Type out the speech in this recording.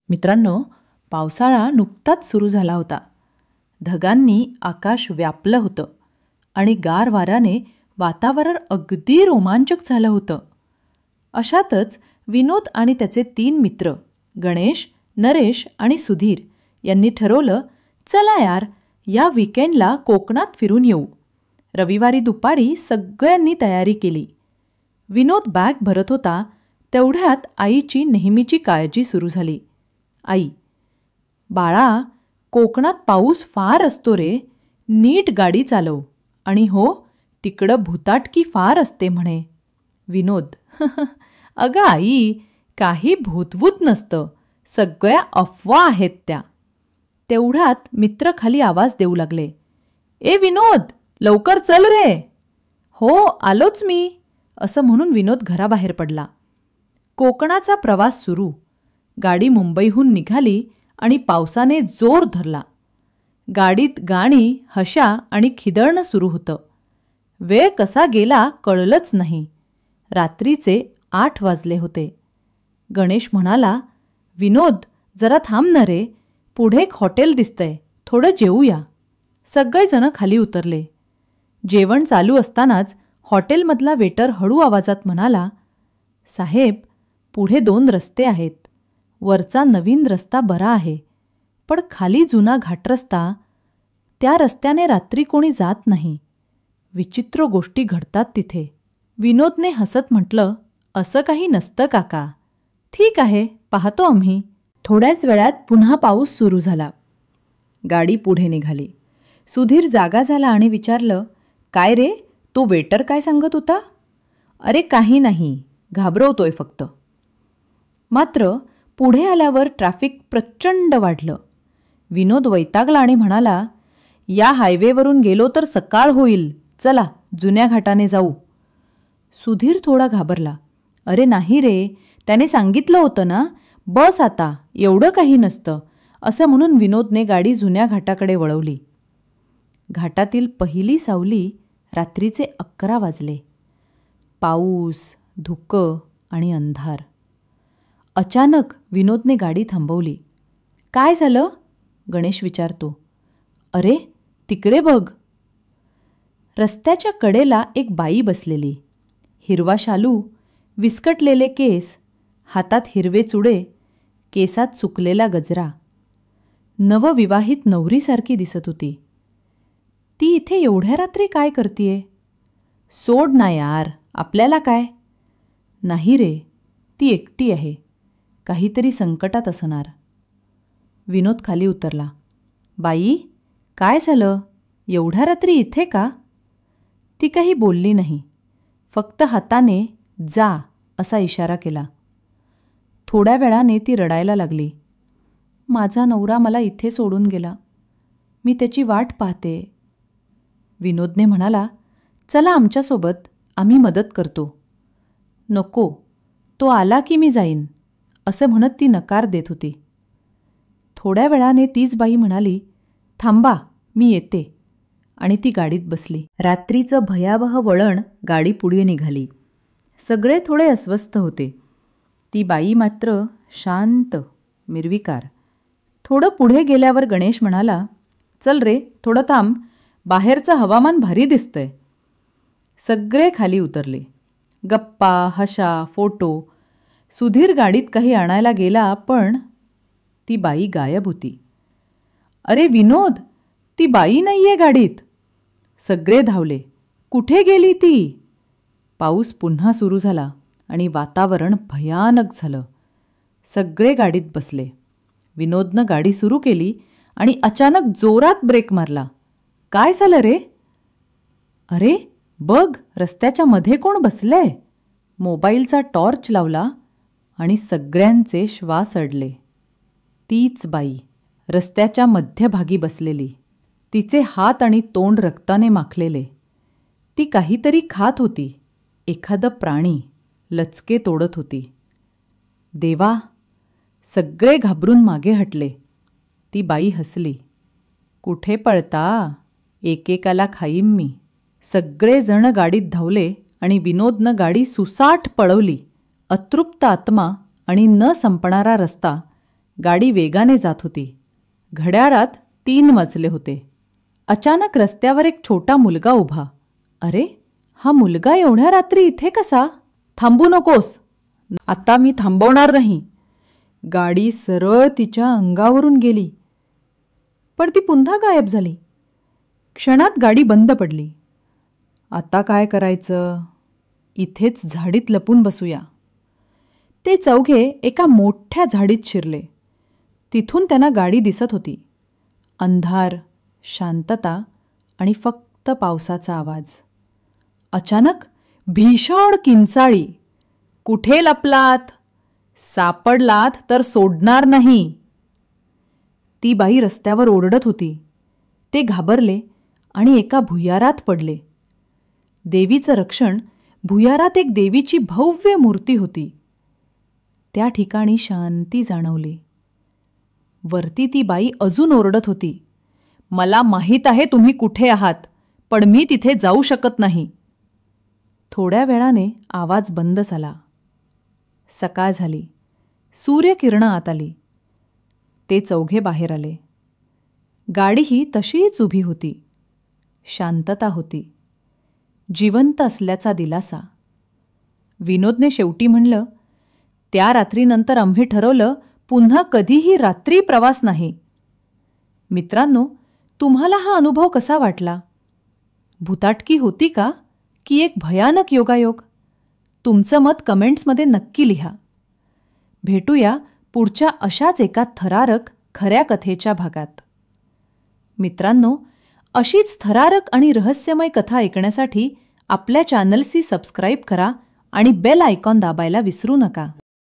मित्रांनो, पावसाळा नुकताच सुरू झाला होता. ढगांनी आकाश व्यापलं होतं आणि गार वाऱ्याने वातावरण अगदी रोमांचक झालं होतं. अशातच विनोद आणि त्याचे 3 मित्र गणेश, नरेश आणि सुधीर यांनी ठरवलं, चला यार, या वीकेंडला कोकणात फिरून येऊ. रविवारी दुपारी सगळ्यांनी तयारी केली. विनोद बॅग भरत होता तेवढ्यात आईची नेहमीची काळजी सुरू झाली. आई, बाळा, कोकणात पाऊस फार असतो रे, नीट गाडी चालव. आणि हो, तिकडं भुताटकी फार असते म्हणे. विनोद, अगं आई, काही भूतभूत नसतं, सगळ्या अफवा आहेत त्या. तेवढ्यात मित्र खाली आवाज देऊ लागले, ए विनोद, लवकर चल रे. हो, आलोच मी, असं म्हणून विनोद घराबाहेर पडला. कोकणाचा प्रवास सुरू. गाडी मुंबईहून निघाली आणि पावसाने जोर धरला. गाडीत गाणी, हशा आणि खिदळणं सुरू होतं. वेळ कसा गेला कळलंच नाही. रात्रीचे 8 वाजले होते. गणेश म्हणाला, विनोद, जरा थांब ना रे, पुढे एक हॉटेल दिसतंय, थोडं जेवूया. सगळेजण खाली उतरले. जेवण चालू असतानाच हॉटेलमधला वेटर हळू आवाजात म्हणाला, साहेब, पुढे 2 रस्ते आहेत. वरचा नवीन रस्ता बरा आहे, पण खाली जुना घाटरस्ता, त्या रस्त्याने रात्री कोणी जात नाही. विचित्र गोष्टी घडतात तिथे. विनोदने हसत म्हटलं, असं काही नसतं काका. ठीक आहे, पाहतो आम्ही. थोड्याच वेळात पुन्हा पाऊस सुरू झाला. गाडी पुढे निघाली. सुधीर जागा झाला आणि विचारलं, काय रे, तो वेटर काय सांगत होता? अरे काही नाही, घाबरवतोय फक्त. मात्र पुढे आल्यावर ट्रॅफिक प्रचंड वाढलं. विनोद वैतागला आणि म्हणाला, या हायवेवरून गेलो तर सकाळ होईल, चला जुन्या घाटाने जाऊ. सुधीर थोडा घाबरला. अरे नाही रे, त्याने सांगितलं होतं ना, बस आता, एवढं काही नसतं, असं म्हणून विनोदने गाडी जुन्या घाटाकडे वळवली. घाटातील पहिली सावली रात्रीचे 11 वाजले. पाऊस, धुकं आणि अंधार. अचानक विनोदने गाडी थांबवली. काय झालं? गणेश विचारतो. अरे, तिकडे बघ. रस्त्याच्या कडेला एक बाई बसलेली. हिरवा शालू, विस्कटलेले केस, हातात हिरवे चुडे, केसात सुकलेला गजरा. नवविवाहित नवरीसारखी दिसत होती. ती इथे एवढ्या रात्री काय करतीये? सोड ना यार, आपल्याला काय? नाही रे, ती एकटी आहे, काहीतरी संकटात असणार. विनोद खाली उतरला. बाई, काय झालं? एवढ्या रात्री इथे का? ती काही बोलली नाही, फक्त हाताने जा असा इशारा केला. थोड्या वेळाने ती रडायला लागली. माझा नवरा मला इथे सोडून गेला, मी त्याची वाट पाहते. विनोदने म्हणाला, चला आमच्यासोबत, आम्ही मदत करतो. नको, तो आला की मी जाईन, असं म्हणत ती नकार देत होती. थोड्या वेळाने तीच बाई म्हणाली, थांबा, मी येते, आणि ती गाडीत बसली. रात्रीचं भयावह वळण गाडी पुढे निघाली. सगळे थोडे अस्वस्थ होते. ती बाई मात्र शांत, निर्विकार. थोडं पुढे गेल्यावर गणेश म्हणाला, चल रे, थोडं थांब, बाहेरचं हवामान भारी दिसतंय. सगळे खाली उतरले. गप्पा, हशा, फोटो. सुधीर गाडीत काही आणायला गेला, पण ती बाई गायब होती. अरे विनोद, ती बाई नाहीये गाडीत. सगळे धावले. कुठे गेली ती? पाऊस पुन्हा सुरू झाला आणि वातावरण भयानक झालं. सगळे गाडीत बसले. विनोदनं गाडी सुरू केली आणि अचानक जोरात ब्रेक मारला. काय झालं रे? अरे बघ, रस्त्याच्या मध्ये कोण बसलंय? मोबाईलचा टॉर्च लावला आणि सगळ्यांचे श्वास अडले. तीच बाई, रस्त्याच्या मध्यभागी बसलेली. तिचे हात आणि तोंड रक्ताने माखलेले. ती काहीतरी खात होती, एखादं प्राणी, लचके तोडत होती. देवा! सगळे घाबरून मागे हटले. ती बाई हसली. कुठे पळता? एकेकाला खाईन मी. सगळेजण गाडीत धावले आणि विनोदनं गाडी सुसाट पळवली. अतृप्त आत्मा आणि न संपणारा रस्ता गाडी वेगाने जात होती. घड्याळात 3 वाजले होते. अचानक रस्त्यावर एक छोटा मुलगा उभा. अरे, हा मुलगा एवढ्या रात्री इथे कसा? थांबू नकोस. आता मी थांबवणार नाही. गाडी सरळ तिच्या अंगावरून गेली, पण ती पुन्हा गायब झाली. क्षणात गाडी बंद पडली. आता काय करायचं? इथेच झाडीत लपून बसूया. ते चौघे एका मोठ्या झाडीत शिरले. तिथून त्यांना गाडी दिसत होती. अंधार, शांतता आणि फक्त पावसाचा आवाज. अचानक भीषण किंचाळी. कुठे लपलात? सापडलात तर सोडणार नाही. ती बाई रस्त्यावर ओरडत होती. ते घाबरले आणि एका भुयारात पडले. देवीचं रक्षण. भुयारात एक देवीची भव्य मूर्ती होती. त्या ठिकाणी शांती जाणवली. वरती ती बाई अजून ओरडत होती. मला माहीत आहे तुम्ही कुठे आहात, पण मी तिथे जाऊ शकत नाही. थोड्या वेळाने आवाज बंद झाला. सकाळ झाली. सूर्यकिरणं आत आली. ते चौघे बाहेर आले. गाडीही तशीच उभी होती. शांतता होती. जिवंत असल्याचा दिलासा. विनोदने शेवटी म्हणलं, त्या रात्रीनंतर आम्ही ठरवलं पुन्हा कधीही रात्री प्रवास नाही. मित्रांनो, तुम्हाला हा अनुभव कसा वाटला? भुताटकी होती का, की एक भयानक योगायोग? तुमचं मत कमेंट्समध्ये नक्की लिहा. भेटूया पुढच्या अशाच एका थरारक खऱ्या कथेच्या भागात. मित्रांनो, अशीच थरारक आणि रहस्यमय कथा ऐकण्यासाठी आपल्या चॅनलशी सबस्क्राईब करा आणि बेल आयकॉन दाबायला विसरू नका.